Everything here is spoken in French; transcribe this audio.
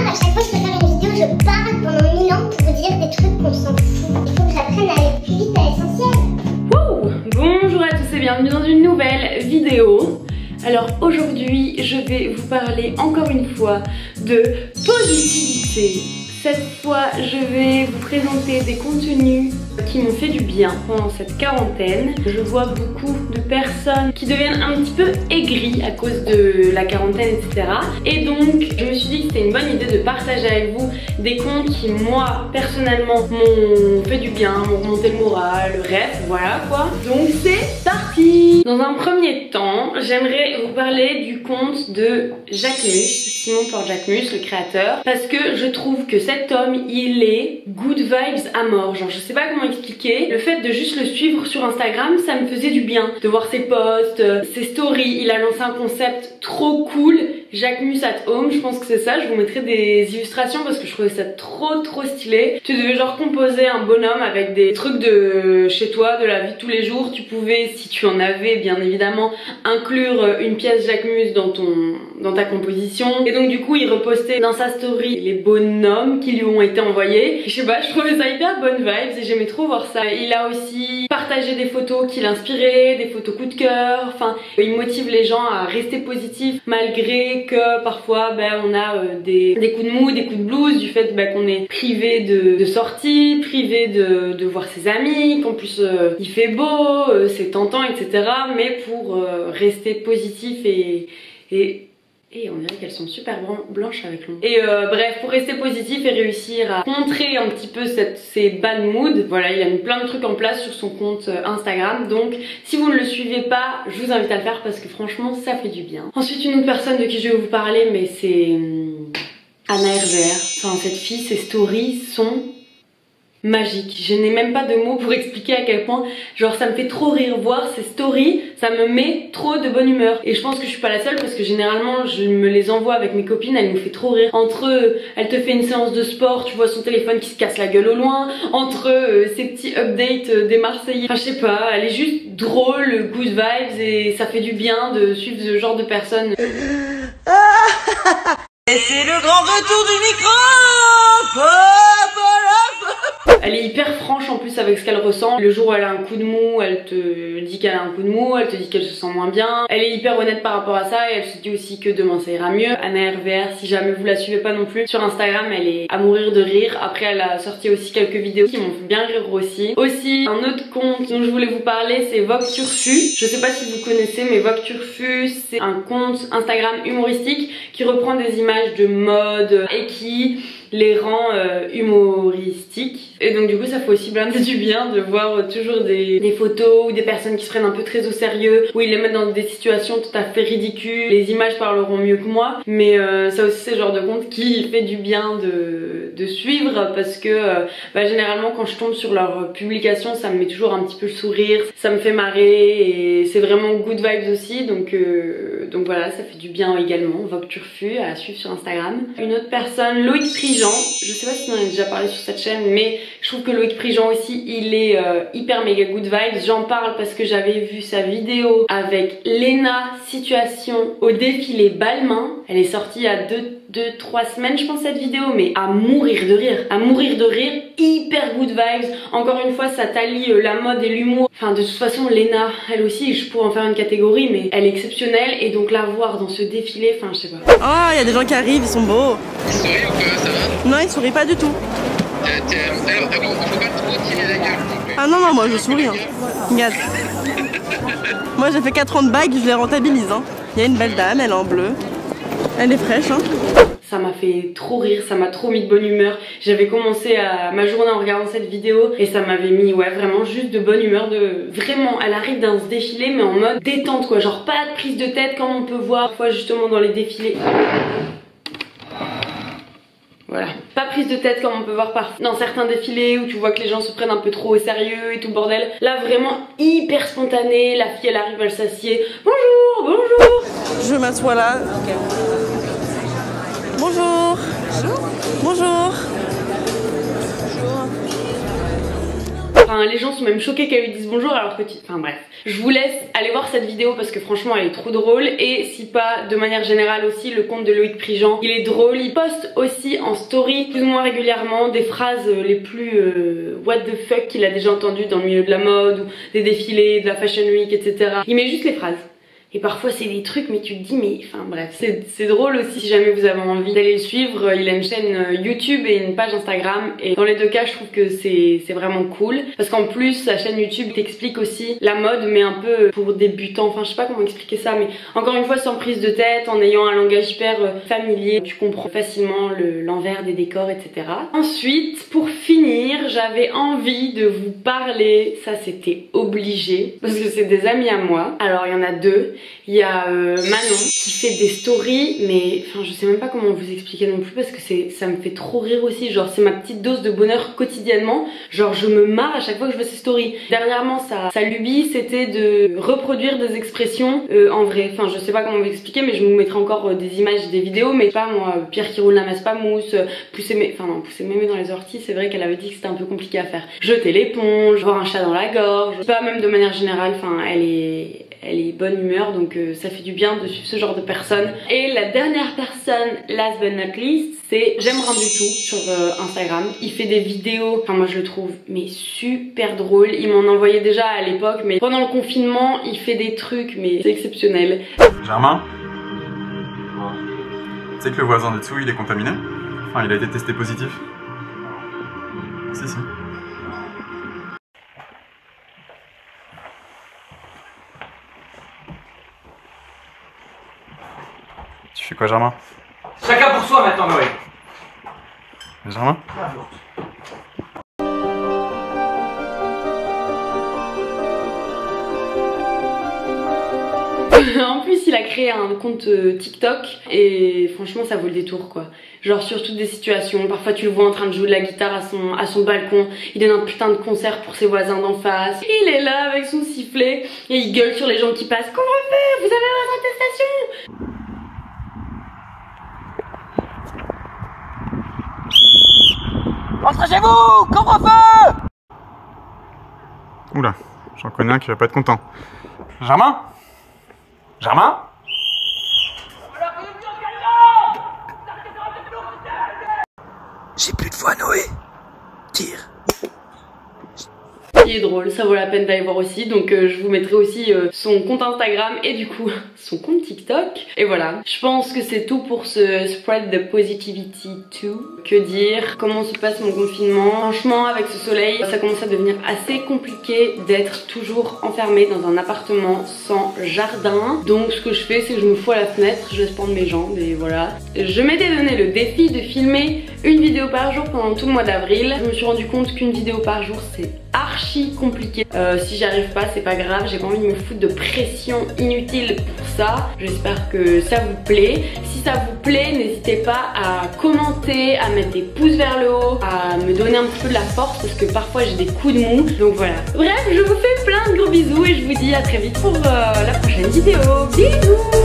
à chaque fois que je peux faire une vidéo, je parle pendant 1000 ans pour dire des trucs qu'on s'en fout. Il faut que j'apprenne à aller plus vite à l'essentiel. Wouh! Bonjour à tous et bienvenue dans une nouvelle vidéo. Alors aujourd'hui, je vais vous parler encore une fois de positivité. Cette fois, je vais vous présenter des contenus qui m'ont fait du bien pendant cette quarantaine. Je vois beaucoup de personnes qui deviennent un petit peu aigries à cause de la quarantaine, etc. Et donc, je me suis dit que c'était une bonne idée de partager avec vous des comptes qui, moi, personnellement, m'ont fait du bien, m'ont remonté le moral, le rêve, voilà quoi. Donc c'est parti! Dans un premier temps, j'aimerais vous parler du compte de Jacquemus, Simon Porte-Jacquemus, le créateur, parce que je trouve que cet homme, il est good vibes à mort. Genre, je sais pas comment expliquer. Le fait de juste le suivre sur Instagram, ça me faisait du bien. De voir ses posts, ses stories. Il a lancé un concept trop cool. Jacquemus at home, je pense que c'est ça. Je vous mettrai des illustrations parce que je trouvais ça trop stylé. Tu devais genre composer un bonhomme avec des trucs de chez toi, de la vie de tous les jours. Tu pouvais, si tu en avais bien évidemment, inclure une pièce Jacquemus dans ta composition. Et donc du coup il repostait dans sa story les bonhommes qui lui ont été envoyés. Je sais pas, je trouvais ça hyper bonne vibes et j'aimais trop voir ça. Il a aussi partagé des photos qui l'inspiraient, des photos coup de cœur. Enfin, il motive les gens à rester positifs malgré que parfois on a des coups de mou, des coups de blues du fait qu'on est privé de sorties, privé de voir ses amis, qu'en plus il fait beau, c'est tentant, etc. Mais pour rester positif et on dirait qu'elles sont super blanches avec l'ombre. Et bref, pour rester positif et réussir à contrer un petit peu ces bad moods, voilà, il a mis plein de trucs en place sur son compte Instagram. Donc si vous ne le suivez pas, je vous invite à le faire parce que franchement ça fait du bien. Ensuite, une autre personne de qui je vais vous parler, mais c'est Anna Hervère. Enfin, cette fille, ses stories sont magique. Je n'ai même pas de mots pour expliquer à quel point genre ça me fait trop rire. Voir ces stories, ça me met trop de bonne humeur. Et je pense que je suis pas la seule parce que généralement je me les envoie avec mes copines, elle nous fait trop rire. Entre eux, elle te fait une séance de sport, tu vois son téléphone qui se casse la gueule au loin. Entre eux, ces petits updates des Marseillais. Enfin je sais pas, elle est juste drôle, good vibes et ça fait du bien de suivre ce genre de personnes. Et c'est le grand retour du micro. Elle est hyper franche en plus avec ce qu'elle ressent. Le jour où elle a un coup de mou, elle te dit qu'elle a un coup de mou, elle te dit qu'elle se sent moins bien. Elle est hyper honnête par rapport à ça et elle se dit aussi que demain ça ira mieux. Anna RVR, si jamais vous la suivez pas non plus, sur Instagram elle est à mourir de rire. Après elle a sorti aussi quelques vidéos qui m'ont fait bien rire aussi. Aussi un autre compte dont je voulais vous parler, c'est Vogue-Turfu. Je sais pas si vous connaissez, mais Vogue-Turfu c'est un compte Instagram humoristique qui reprend des images de mode et qui les rend humoristiques. Et donc du coup ça fait aussi blinder du bien de voir toujours des photos ou des personnes qui se prennent un peu très au sérieux, où ils les mettent dans des situations tout à fait ridicules. Les images parleront mieux que moi, mais ça aussi c'est le genre de compte qui fait du bien de suivre parce que généralement quand je tombe sur leurs publications ça me met toujours un petit peu le sourire, ça me fait marrer et c'est vraiment good vibes aussi. Donc voilà, ça fait du bien également. Vogue-Turfu à suivre sur Instagram. Une autre personne, Loïc Prigent, je sais pas si on en a déjà parlé sur cette chaîne, mais je trouve que Loïc Prigent aussi il est hyper méga good vibes. J'en parle parce que j'avais vu sa vidéo avec Léna Situation au défilé Balmain. Elle est sortie il y a 2-3 semaines je pense cette vidéo, mais à mourir de rire, hyper good vibes. Encore une fois ça t'allie la mode et l'humour. Enfin de toute façon Léna, elle aussi je pourrais en faire une catégorie, mais elle est exceptionnelle et donc la voir dans ce défilé, enfin je sais pas. Oh, il y a des gens qui arrivent, ils sont beaux. Il sourit ou quoi, ça va? Non, il sourit pas du tout. Il faut pas trop tirer la gueule non plus. Ah non, moi je souris. Hein. Regarde. Moi j'ai fait 4 ans de bague, je les rentabilise. Hein. Il y a une belle dame, elle est en bleu. Elle est fraîche. Hein. Ça m'a fait trop rire, ça m'a trop mis de bonne humeur. J'avais commencé ma journée en regardant cette vidéo et ça m'avait mis vraiment juste de bonne humeur. Vraiment, elle arrive dans ce défilé mais en mode détente quoi. Genre pas de prise de tête comme on peut voir parfois justement dans les défilés. Voilà, pas prise de tête comme on peut voir parfois dans certains défilés où tu vois que les gens se prennent un peu trop au sérieux et tout le bordel. Là vraiment hyper spontané, la fille elle arrive, elle s'assied. Bonjour, bonjour. Je m'assois là. Bonjour. Bonjour. Bonjour. Enfin, les gens sont même choqués qu'elle lui dise bonjour alors que tu... Enfin bref. Je vous laisse aller voir cette vidéo parce que franchement elle est trop drôle. Et si pas, de manière générale aussi, le compte de Loïc Prigent, il est drôle. Il poste aussi en story plus ou moins régulièrement des phrases les plus what the fuck qu'il a déjà entendues dans le milieu de la mode ou des défilés, de la fashion week, etc. Il met juste les phrases. Et parfois c'est des trucs mais tu te dis mais enfin bref, c'est drôle aussi si jamais vous avez envie d'aller le suivre. Il a une chaîne YouTube et une page Instagram et dans les deux cas je trouve que c'est vraiment cool parce qu'en plus sa chaîne YouTube t'explique aussi la mode mais un peu pour débutants, enfin je sais pas comment expliquer ça mais encore une fois sans prise de tête, en ayant un langage hyper familier, tu comprends facilement l'envers des décors, etc. Ensuite pour finir j'avais envie de vous parler, ça c'était obligé parce que c'est des amis à moi. Alors il y en a deux. Il y a Manon qui fait des stories mais enfin je sais même pas comment vous expliquer non plus parce que ça me fait trop rire aussi, genre c'est ma petite dose de bonheur quotidiennement, genre je me marre à chaque fois que je vois ces stories. Dernièrement sa lubie c'était de reproduire des expressions en vrai, enfin je sais pas comment vous expliquer mais je vous mettrai encore des images, des vidéos mais pas moi, Pierre qui roule la masse pas mousse, pousser mémé dans les orties, c'est vrai qu'elle avait dit que c'était un peu compliqué à faire, jeter l'éponge, voir un chat dans la gorge, pas même de manière générale, enfin elle est bonne humeur donc ça fait du bien de suivre ce genre de personnes. Et la dernière personne, last but not least, c'est J'aime rien du tout sur Instagram. Il fait des vidéos, enfin moi je le trouve mais super drôle. Il m'en envoyait déjà à l'époque mais pendant le confinement il fait des trucs mais c'est exceptionnel. Germain, tu sais que le voisin du dessous il est contaminé? Enfin il a été testé positif. Si. Tu fais quoi Germain? Chacun pour soi maintenant Noé. Germain? En plus il a créé un compte TikTok et franchement ça vaut le détour quoi. Genre sur toutes des situations, parfois tu le vois en train de jouer de la guitare à son balcon, il donne un putain de concert pour ses voisins d'en face, il est là avec son sifflet et il gueule sur les gens qui passent. Couvre-feu, vous avez votre attestation? Rentrez chez vous, couvre-feu! Oula, j'en connais un qui va pas être content. Germain? Germain? J'ai plus de voix Noé. Tire. Qui est drôle, ça vaut la peine d'aller voir aussi, donc je vous mettrai aussi son compte Instagram et du coup son compte TikTok. Et voilà, je pense que c'est tout pour ce spread de positivity too. Que dire, comment se passe mon confinement? Franchement avec ce soleil ça commence à devenir assez compliqué d'être toujours enfermé dans un appartement sans jardin. Donc ce que je fais c'est que je me fous à la fenêtre, je laisse prendre mes jambes et voilà. Je m'étais donné le défi de filmer une vidéo par jour pendant tout le mois d'avril. Je me suis rendu compte qu'une vidéo par jour c'est archi compliqué. Si j'y arrive pas c'est pas grave, j'ai pas envie de me foutre de pression inutile pour ça. J'espère que ça vous plaît. Si ça vous plaît n'hésitez pas à commenter, à mettre des pouces vers le haut, à me donner un petit peu de la force parce que parfois j'ai des coups de mou, donc voilà. Bref, je vous fais plein de gros bisous et je vous dis à très vite pour la prochaine vidéo. Bisous.